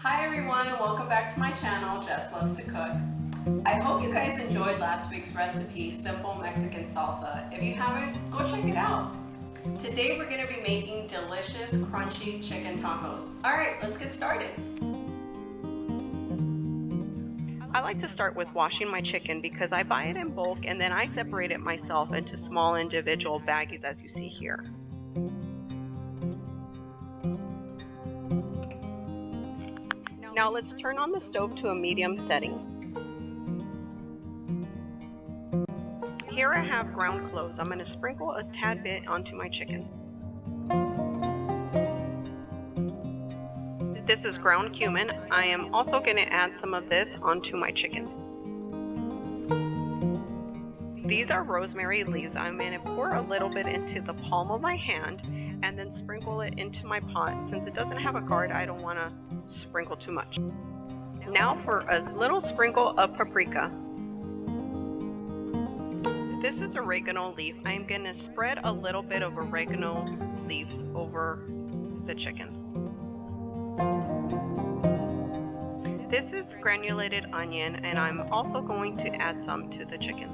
Hi everyone, welcome back to my channel, Jess Loves to Cook. I hope you guys enjoyed last week's recipe, Simple Mexican Salsa. If you haven't, go check it out. Today we're going to be making delicious, crunchy chicken tacos. Alright, let's get started. I like to start with washing my chicken because I buy it in bulk and then I separate it myself into small individual baggies as you see here. Now let's turn on the stove to a medium setting. Here I have ground cloves. I'm going to sprinkle a tad bit onto my chicken. This is ground cumin. I am also going to add some of this onto my chicken. These are rosemary leaves. I'm going to pour a little bit into the palm of my hand and then sprinkle it into my pot. Since it doesn't have a guard, I don't want to sprinkle too much. Now for a little sprinkle of paprika. This is oregano leaf. I'm going to spread a little bit of oregano leaves over the chicken. This is granulated onion, and I'm also going to add some to the chicken.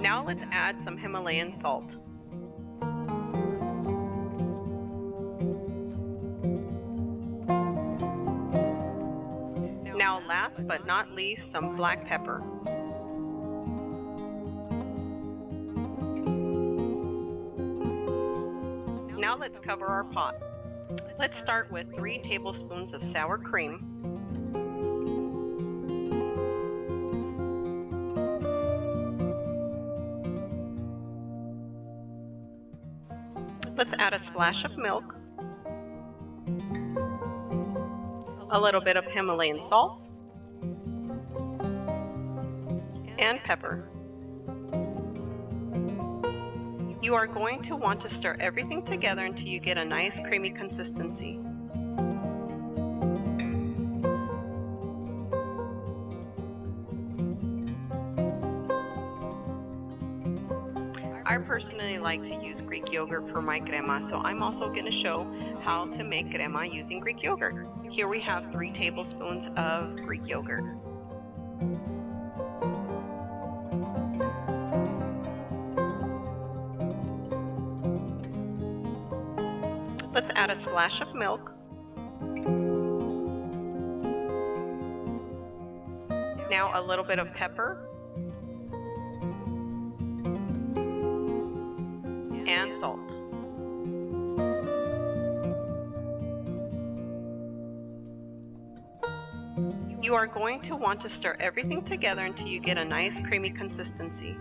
Now let's add some Himalayan salt. Now last but not least, some black pepper. Now let's cover our pot. Let's start with 3 tablespoons of sour cream. Let's add a splash of milk, a little bit of Himalayan salt, and pepper. You are going to want to stir everything together until you get a nice creamy consistency. I personally like to use Greek yogurt for my crema, so I'm also going to show how to make crema using Greek yogurt. Here we have 3 tablespoons of Greek yogurt. Let's add a splash of milk. Now a little bit of pepper and salt. You are going to want to stir everything together until you get a nice creamy consistency.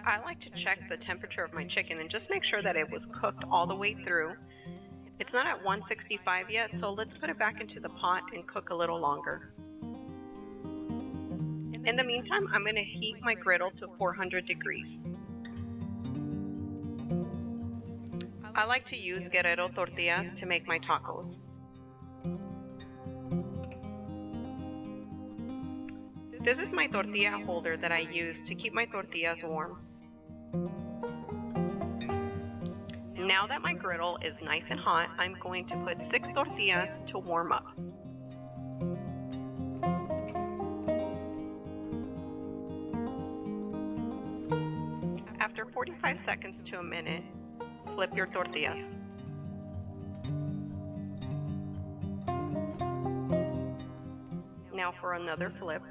I like to check the temperature of my chicken and just make sure that it was cooked all the way through. It's not at 165 yet, so let's put it back into the pot and cook a little longer. In the meantime, I'm going to heat my griddle to 400 degrees. I like to use Guerrero tortillas to make my tacos. This is my tortilla holder that I use to keep my tortillas warm. Now that my griddle is nice and hot, I'm going to put 6 tortillas to warm up. After 45 seconds to a minute, flip your tortillas. Now for another flip.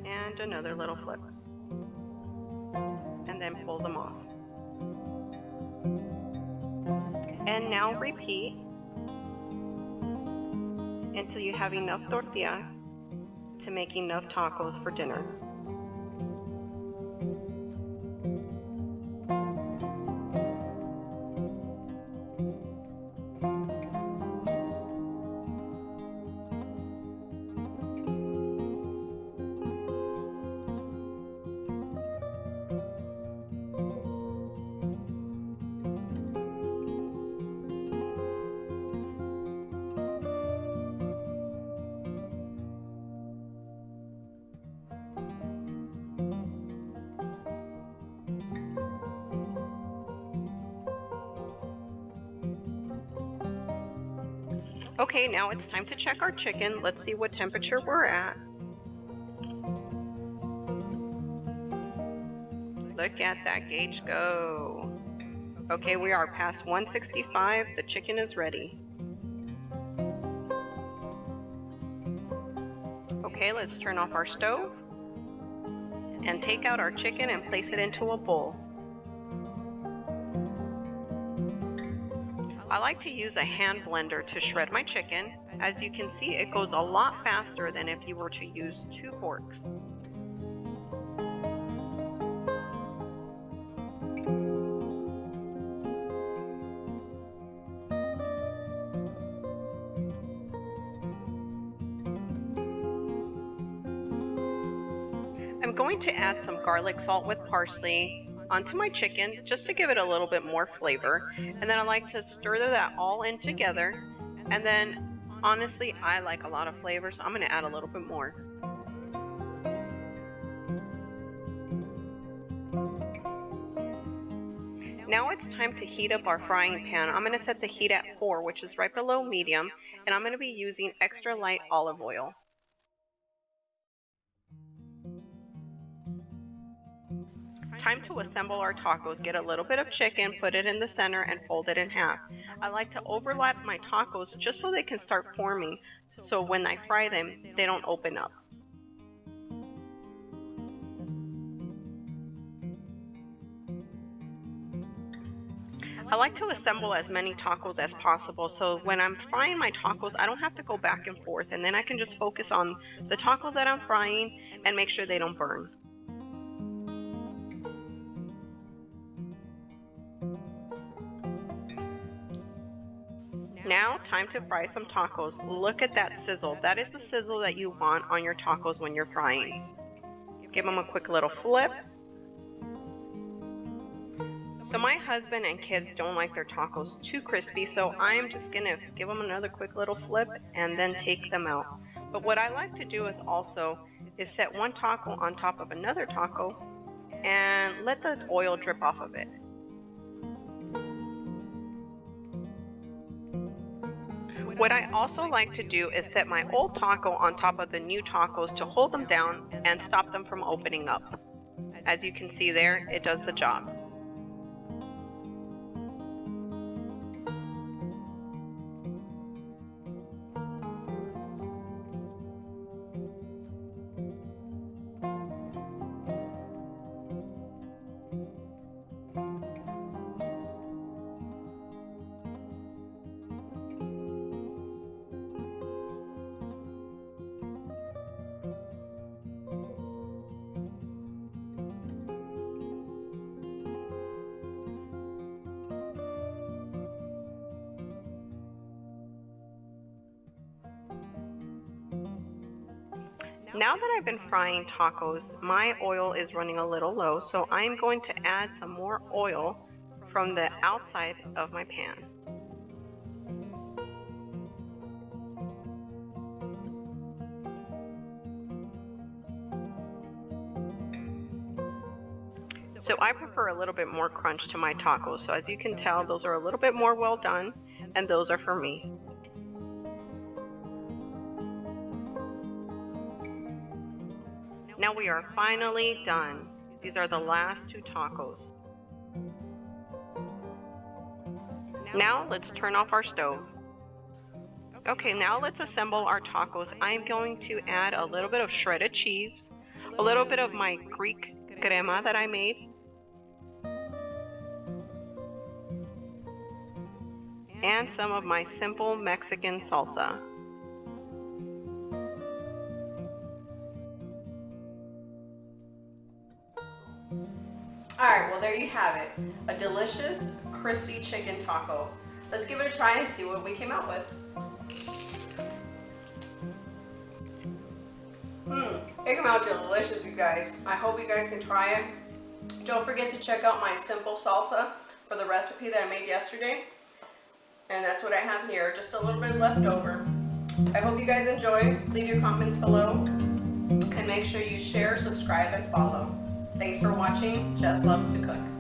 And another little flip. And then pull them off. And now repeat until you have enough tortillas to make enough tacos for dinner. Okay, now it's time to check our chicken. Let's see what temperature we're at. Look at that gauge go. Okay, we are past 165. The chicken is ready. Okay, let's turn off our stove and take out our chicken and place it into a bowl. I like to use a hand blender to shred my chicken. As you can see, it goes a lot faster than if you were to use 2 forks. I'm going to add some garlic salt with parsley onto my chicken just to give it a little bit more flavor, and then I like to stir that all in together. And then honestly, I like a lot of flavor, so I'm going to add a little bit more. Now it's time to heat up our frying pan. I'm going to set the heat at 4, which is right below medium, and I'm going to be using extra light olive oil. Time to assemble our tacos. Get a little bit of chicken, put it in the center, and fold it in half. I like to overlap my tacos just so they can start forming, so when I fry them, they don't open up. I like to assemble as many tacos as possible, so when I'm frying my tacos, I don't have to go back and forth, and then I can just focus on the tacos that I'm frying and make sure they don't burn. Now, time to fry some tacos. Look at that sizzle. That is the sizzle that you want on your tacos when you're frying. Give them a quick little flip. So my husband and kids don't like their tacos too crispy, so I'm just gonna give them another quick little flip and then take them out. But what I like to do is set one taco on top of another taco and let the oil drip off of it. What I also like to do is set my old taco on top of the new tacos to hold them down and stop them from opening up. As you can see there, it does the job. Now that I've been frying tacos, my oil is running a little low, so I'm going to add some more oil from the outside of my pan. So I prefer a little bit more crunch to my tacos, so as you can tell, those are a little bit more well done, and those are for me. Now we are finally done. These are the last 2 tacos. Now let's turn off our stove. Okay, now let's assemble our tacos. I'm going to add a little bit of shredded cheese, a little bit of my Greek crema that I made, and some of my simple Mexican salsa. Alright, well there you have it. A delicious, crispy chicken taco. Let's give it a try and see what we came out with. It came out delicious, you guys. I hope you guys can try it. Don't forget to check out my simple salsa for the recipe that I made yesterday. And that's what I have here, just a little bit left over. I hope you guys enjoy. Leave your comments below. And make sure you share, subscribe, and follow. Thanks for watching. Jess Loves to Cook.